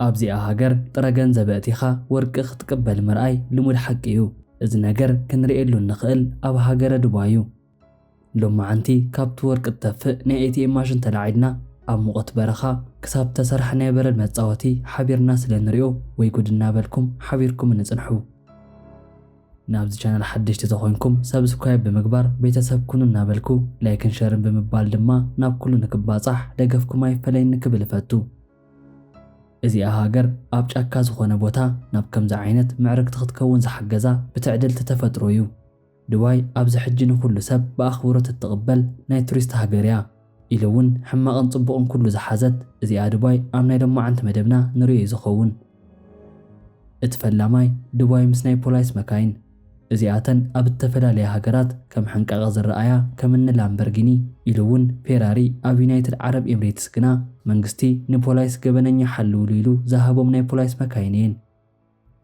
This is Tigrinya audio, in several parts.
أبزي هاجر ترى جنزب أتيخا ورك اختقبل مرأي لمود حقيو إذ نجر كن رئيلو النخل أو هاجر دبايو لما عنتي كابت ورك التفق نأتي إماجن تلعيدنا أب مقت برخا كساب تسرح نابر المتصاوتي حبير ناس لنريو ويقود النابلكم حبيركم نزنحو نابز channel حدش تزخونكم سبسكرايب بمقبر بيتسب كونو نابلكو لايكن شارن بمبال دما ناب كلو نكباصح دقفكم اي فلاين نكبل فتو ازي هاجر اب ጫካ ዝኾነ ቦታ ናብ ከምዛ ዓይነት ምዕርግ ትኽትከውን ዝሓገዛ ብትዕድል ተተፈጥሮዩ ድዋይ ኣብዚ ሕጂ ንኩሉ ሰብ ብኣኽብሮት እትቕበል ናይ ቱሪስት ሃገር እያ ኢሉ እውን ሕማቕን ጽቡቕን ኩሉ ዝሓዘት እዚኣ ድዋይ ኣብ ናይ ደማዓንቲ መደብና ንሪኦ ዝኸውን እትፈላማይ ድዋይ ምስ ናይ ፖላይስ መካይን እዚኣተን ኣብ ተፈላለየ ሃገራት ከም ሕንቃቕ ዝረኣያ ከምኒ ላምበርጊኒ ኢሉ እውን ፌራሪ ኣብ ዩናይትድ ዓረብ ኤምሬትስ ግና መንግስቲ ንፖላይስ ገበነኛ ሓልውሉ ኢሉ ዝሃቦም ናይ ፖላይስ መካይን እየን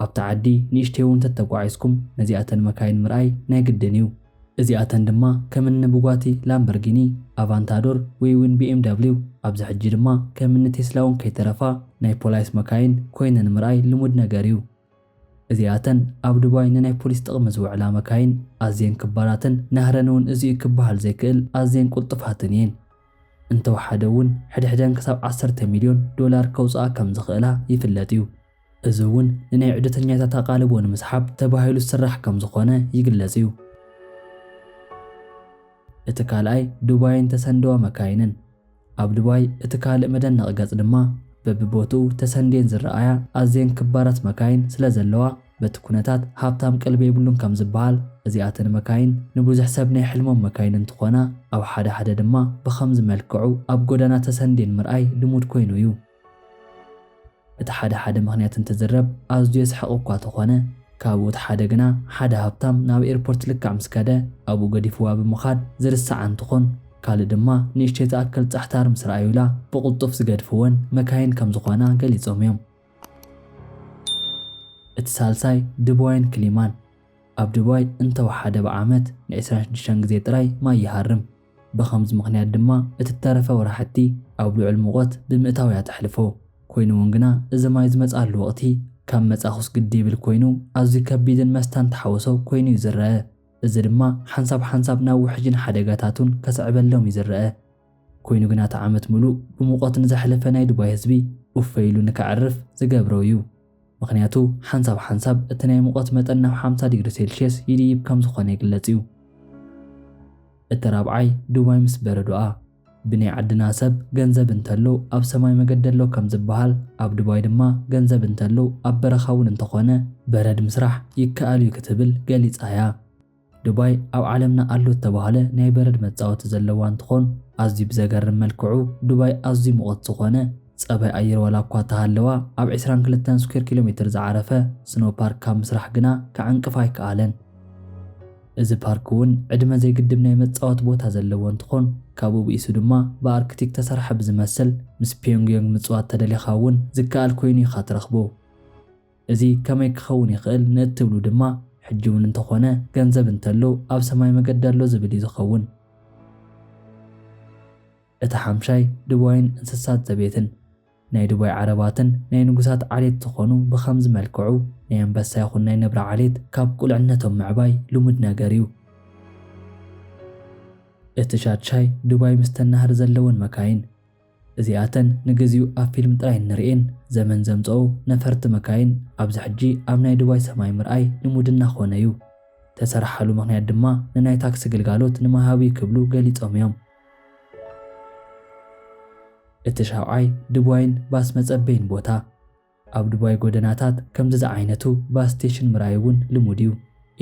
ኣብ ተዓዲ ንእሽተይ እውን ተተጓዒዝኩም ነዚኣተን መካይን ምርኣይ ናይ ግድን እዩ እዚኣተን ድማ ከምኒ ቡጋቲ ላምበርጊኒ ኣቫንታዶር ወይ እውን BMW ኣብዚ ሕጂ ድማ ከምኒ ቴስላ እውን ከይተረፋ ናይ ፖላይስ መካይን ኮይነን ምርኣይ ልሙድ ነገር እዩ እዚኣተን ኣብ ዱባይ ንናይ ፖሊስ ጥቕሚ ዝውዕላ መካይን ኣዝየን ክባራትን ናህረነውን እዚኡ ክበሃል ዘይክእል ኣዝየን ቁልጥፋትን እየን እንተወሓደ እውን ሕድሕደን ክሳብ 10 ሚልዮን ዶላር ከውፅኣ ከም ዝኽእላ ይፍለጥ እዩ እዚ እውን ንናይ ዑደተኛታት ኣቓልቦ ንምስሓብ ተባሂሉ ዝስራሕ ከም ዝኾነ ይግለጽ እዩ እቲ ካልኣይ ዱባይን ተሰንደዋ መካይንን ኣብ ዱባይ እቲ ካልእ መደነቕ ገጽ ድማ በብቦቱ ተሰንዴን ዝረኣያ ኣዝየን ክባራት መካይን ስለ ዘለዋ በቲ ኩነታት ሃብታም ቀልቢ የብሉን ከም ዝበሃል እዚኣተን መካይን ንብዙሕ ሰብ ናይ ሕልሞም መካይን እንትኾና ኣብ ሓደ ድማ ብኸምዚ መልክዑ ኣብ ጎደና ተሰንዴን ምርኣይ ልሙድ ኮይኑ እዩ እቲ ሓደ ምኽንያት እንትዝረብ ኣዝዩ የስሕቕ እኳ ተኾነ ካብኡ እቲ ሓደ ግና ሓደ ሃብታም ናብ ኤርፖርት ልክዕ ምስ ከደ ኣብኡ ገዲፍዋ ብምኻድ ዝርስዓ እንትኾን ካልእ ድማ ንእሽተይ ዝኣክል ጻሕታር ምስ ረኣዩላ ብቕልጡፍ ዝገድፍወን መካይን ከም ዝኾና ገሊፆም እዮም እቲ ሳልሳይ ዱባይን ክሊማን ኣብ ዱባይ እንተወሓደ ብዓመት ን26 ግዜ ጥራይ ማይ ይሃርም ብኸምዚ ምኽንያት ድማ እቲ ተረፈ ወራሕቲ ኣብ ልዑል ሙቐት ብምእታው ተሕልፎ ኮይኑ እውን ግና እዚ ማይ ዝመጻሉ ወቕቲ ካብ መጻኹስ ግዲ ይብል ኮይኑ ኣዝዩ ከቢድን መስታን ተሓወሶ ኮይኑ ይዝረአ እዚ ድማ ሓንሳብ ናብ ውሕጅን ሓደጋታቱን ከስዕበሎም ይዝረአ ኮይኑ ግና ዓመት ሙሉእ ብሙቐትን ዘሕለፈ ናይ ዱባይ ህዝቢ ኡፈይሉ ንክዕርፍ ዝገብሮ እዩ ምኽንያቱ ሓንሳብ እቲ ናይ ሙቐት መጠን ናብ 50 ዲግሪ ሴልሺየስ ይድይብ ከም ዝኾነ ይግለጽ እዩ እቲ ራብዓይ ዱባይ ምስ በረዶኣ ብናይ ዓድና ሰብ ገንዘብ እንተሎ ኣብ ሰማይ መገደሎ ከም ዝበሃል ኣብ ዱባይ ድማ ገንዘብ እንተሎ ኣብ በረኻውን እንተኾነ በረድ ምስራሕ ይከኣል እዩ ክትብል ገሊጻ እያ ዱባይ ኣብ ዓለምና ኣሎ ተባሃለ ናይ በረድ መጻወቲ ዘለዋ እንትኾን ኣዝዩ ብዘገርም መልክዑ ዱባይ ኣዝዩ ሙቐት ዝኾነ ጸባይ ኣየር ዋላ እኳ ተሃለዋ ኣብ 22 ስኩዌር ኪሎሜትር ዝዓረፈ ስኖ ፓርክ ካብ ምስራሕ ግና ክዓንቅፋ ኣይከኣለን እዚ ፓርክ እውን ዕድመ ዘይግድብ ናይ መጻወት ቦታ ዘለዎ እንትኾን ካብኡ ብኢሱ ድማ ብኣርክቴክት ተሰርሐ ብዝመስል ምስ ፒዮንግያንግ ምጽዋት ተደሊኻ እውን ዝከኣል ኮይኑ ኢኻ ትረኽቦ እዚ ከመይ ክኸውን ይኽእል ንእትብሉ ድማ ሕጂ እውን እንተኾነ ገንዘብ እንተሎ ኣብ ሰማይ መገዳሎ ዝብል እዩ ዝኸውን እቲ ሓምሻይ ዱባይን እንስሳት ዘቤትን ናይ ዱባይ ዓረባትን ናይ ንጉሳት ዓሌት ዝኾኑ ብኸምዚ መልክዑ ናይ ኣንበሳ ይኹን ናይ ነብሪ ዓሌት ካብ ቁልዕነቶም ምዕባይ ልሙድ ነገር እዩ እቲ ሻድሻይ ዱባይ ምስ ተናህር ዘለወን መካይን እዚኣተን ንግዚኡ ኣብ ፊልም ጥራይ ንሪኤን ዘመን ዘምጽኦ ነፈርቲ መካይን ኣብዚ ሕጂ ኣብ ናይ ዱባይ ሰማይ ምርኣይ ልሙድና ኾነ እዩ ተሰርሓሉ ምኽንያት ድማ ንናይ ታክሲ ግልጋሎት ንመሃቢ ክብሉ ገሊፆም እዮም እቲ ሻውዓይ ዱባይን ባስ መጸበይን ቦታ ኣብ ዱባይ ጎደናታት ከምዚ ዓይነቱ ባስ ስቴሽን ምርኣይ እውን ልሙድ እዩ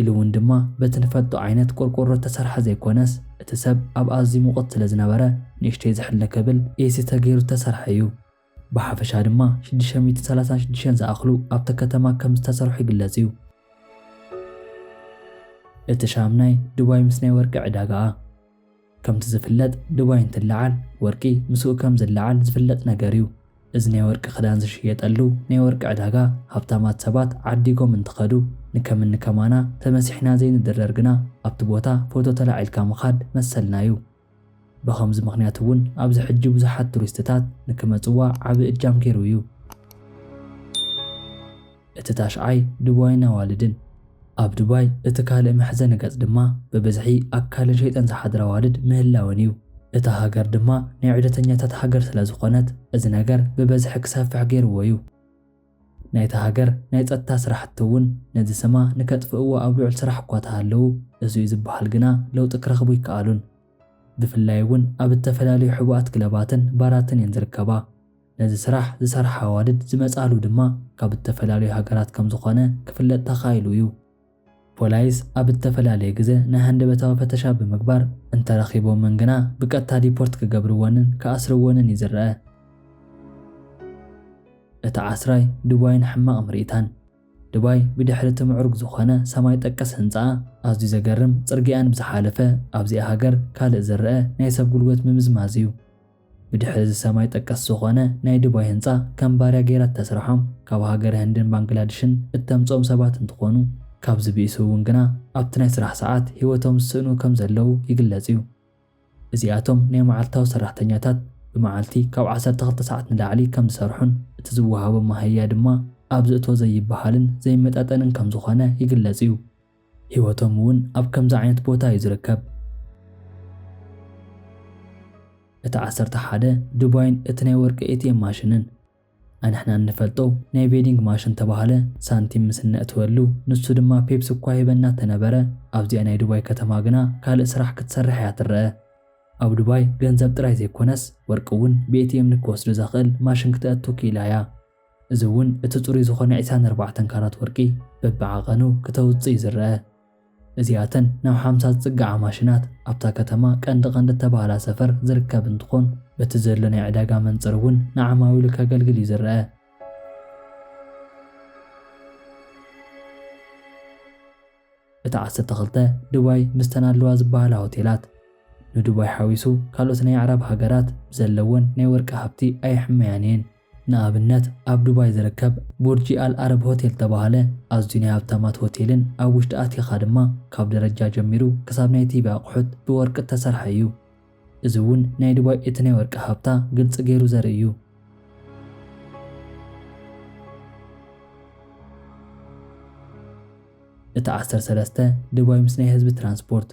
ኢሉ እውን ድማ በቲ ንፈልጦ ዓይነት ቆርቆሮ ተሰርሐ ዘይኮነስ እቲ ሰብ ኣብ ኣዝዩ ሙቐት ስለ ዝነበረ ንእሽተይ ዝሕለ ክብል ኤሲ ተገይሩ ተሰርሐ እዩ ብሓፈሻ ድማ 636 ዝኣኽሉ ኣብቲ ከተማ ከም ዝተሰርሑ ይግለጽ እዩ እቲ ሻምናይ ዱባይ ምስ ናይ ወርቂ ዕዳጋ ከምቲ ዝፍለጥ ዱባይ እንትለዓል ወርቂ ምስኡ ከም ዝለዓል ዝፍለጥ ነገር እዩ እዚ ናይ ወርቂ ክዳን ዝሽየጠሉ ናይ ወርቂ ዕዳጋ ሃብታማት ሰባት ዓዲጎም እንትኸዱ ንከምኒ ከማና ተመሲሕና ዘይንድረር ግና ኣብቲ ቦታ ፎቶ ተላዒልካ ምኻድ መሰልና እዩ ብኸምዚ ምኽንያት እውን ኣብዚ ሕጂ ብዙሓት ቱሪስትታት ንክመጽዋ ዓቢ እጃም ገይሩ እዩ እትታሽዓይ ድባይና ዋልድን ኣብ ዱባይ እቲ ካልእ መሕዘኒ ገጽ ድማ ብብዝሒ ኣካልን ሸይጣን ዝሓድራ ዋልድ ምህላውን እዩ። እታ ሃገር ድማ ናይ ዑደተኛታት ሃገር ስለ ዝኾነት እዚ ነገር ብበዝሒ ክሰፍሕ ገይርዎ እዩ። ናይታ ሃገር ናይ ጸጥታ ስራሕቲ እውን ነዚ ስማ ንከጥፍእዎ ኣብ ልዑል ስራሕ እኳ ተሃለዉ እዚ እዩ ዝበሃል ግና ለውጢ ክረኽቡ ይከኣሉን። ብፍላይ እውን ኣብ ዝተፈላለዩ ሕቡኣት ክለባትን ባራትን እየን ዝርከባ። ነዚ ስራሕ ዝሰርሓ ኣዋልድ ዝመጻሉ ድማ ካብ ዝተፈላለዩ ሃገራት ከም ዝኾነ ክፍለጥ ተኻኢሉ እዩ። ፖላይስ ኣብ ዝተፈላለየ ግዜ ናይ ሃንደበታዊ ፈተሻ ብምግባር እንተረኺቦምን ግና ብቀጥታ ዲፖርት ክገብርዎንን ክኣስርዎንን እዩ ዝረአ። እቲ ዓስራይ ዱባይን ሕማቕ ምርኢታን። ዱባይ ብድሕሪ እቲ ምዕሩግ ዝኾነ ሰማይ ጠቀስ ህንፃ ኣዝዩ ዘገርም ጽርግያን ብዝሓለፈ ኣብዚኣ ሃገር ካልእ ዝረአ ናይ ሰብ ጉልበት ምምዝማዝ እዩ። ብድሕሪ እዚ ሰማይ ጠቀስ ዝኾነ ናይ ዱባይ ህንፃ ከም ባርያ ገይራት ተስርሖም ካብ ሃገር ህንድን ባንግላዴሽን እተምፅኦም ሰባት እንትኾኑ ካብዚ ቢእሱ እውን ግና ኣብቲ ናይ ስራሕ ሰዓት ህይወቶም ዝስእኑ ከም ዘለው ይግለጽ እዩ። እዚኣቶም ናይ መዓልታዊ ሰራሕተኛታት ብመዓልቲ ካብ 12 ሰዓት ንላዕሊ ከም ዝሰርሑን እቲ ዝወሃቦም ማህያ ድማ ኣብ ዝእቶ ዘይበሃልን ዘይመጣጠንን ከም ዝኾነ ይግለጽ እዩ። ህይወቶም እውን ኣብ ከምዚ ዓይነት ቦታ እዩ ዝርከብ። እቲ 11 ዱባይን እቲ ናይ ወርቂ ኤቲኤም ማሽንን። ኣንሕና እንፈልጦ ናይ ቬዲንግ ማሽን ተባሃለ ሳንቲም ምስ ነእትወሉ ንሱ ድማ ፔፕሲ እኳ ሂበና ተነበረ ኣብዚኣ ናይ ዱባይ ከተማ ግና ካልእ ስራሕ ክትሰርሕ እያ ትረአ። ኣብ ዱባይ ገንዘብ ጥራይ ዘይኮነስ ወርቂ እውን ብኤቲኤም ንክወስዱ ዘኽእል ማሽን ክትአቱ ክኢላ እያ። እዚ እውን እቲ ጽሩይ ዝኾነ 24 ካራት ወርቂ በብዓቐኑ ክተውፅእ እዩ ዝረአ። እዚኣተን ናብ 50 ዝጽጋዓ ማሽናት ኣብታ ከተማ ቀንዲ ተባህላ ሰፈር ዝርከብ እንትኾን በቲ ዘሎ ናይ ዕዳጋ መንጽር እውን ንዓማዊሉ ከገልግል እዩ ዝረአ። እቲ 12 ዱባይ ምስተናለዋ ዝበሃላ ሆቴላት። ንዱባይ ሓዊሱ ካልኦት ናይ ዓረብ ሃገራት ዘለወን ናይ ወርቂ ሃብቲ ኣይሕመያን እየን። ንኣብነት ኣብ ዱባይ ዝርከብ ቡርጂ አል አረብ ሆቴል ተባሃለ ኣዝዩ ናይ ሃብታማት ሆቴልን ኣብ ውሽጢ ኣትኻ ድማ ካብ ደረጃ ጀሚሩ ክሳብ ናይ ቲቪ ኣቑሑት ብወርቂ ተሰርሐ እዩ። እዚ እውን ናይ ዱባይ እቲ ናይ ወርቂ ሃብታ ግልጽ ገይሩ ዘርኢ እዩ። እቲ 13 ዱባይ ምስ ናይ ህዝቢ ትራንስፖርት።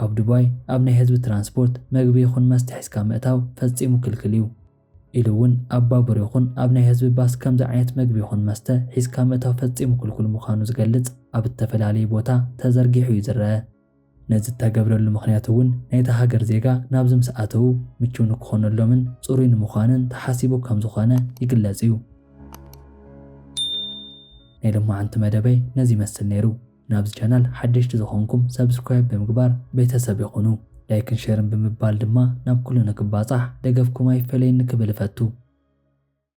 ኣብ ዱባይ ኣብ ናይ ህዝቢ ትራንስፖርት መግቢ ይኹን መስተ ሒዝካ ምእታው ፈጺሙ ክልክል እዩ። ኢሉ እውን ኣብ ባቡር ይኹን ኣብ ናይ ህዝቢ ባስ ከምዚ ዓይነት መግቢ ይኹን መስተ ሒዝካ ምእታው ፈጺሙ ክልክል ምዃኑ ዝገልጽ ኣብ ዝተፈላለየ ቦታ ተዘርጊሑ እዩ ዝረአ። ነዚ ተገብረሉ ምኽንያት እውን ናይቲ ሃገር ዜጋ ናብዚ ምስ ኣተዉ ምቹው ንክኾነሎምን ጽሩይ ንምዃንን ተሓሲቡ ከም ዝኾነ ይግለጽ እዩ። ናይ ሎማዓንቲ መደበይ ነዚ ይመስል ነይሩ። ናብዚ ቻናል ሓደሽቲ ዝኾንኩም ሰብስክራይብ ብምግባር ቤተሰብ ይኹኑ። ላይክን ሼርን ብምባል ድማ ናብ ኩሉ ንክባጻሕ ደገፍኩም ኣይፈለይን ክብል ፈቱ።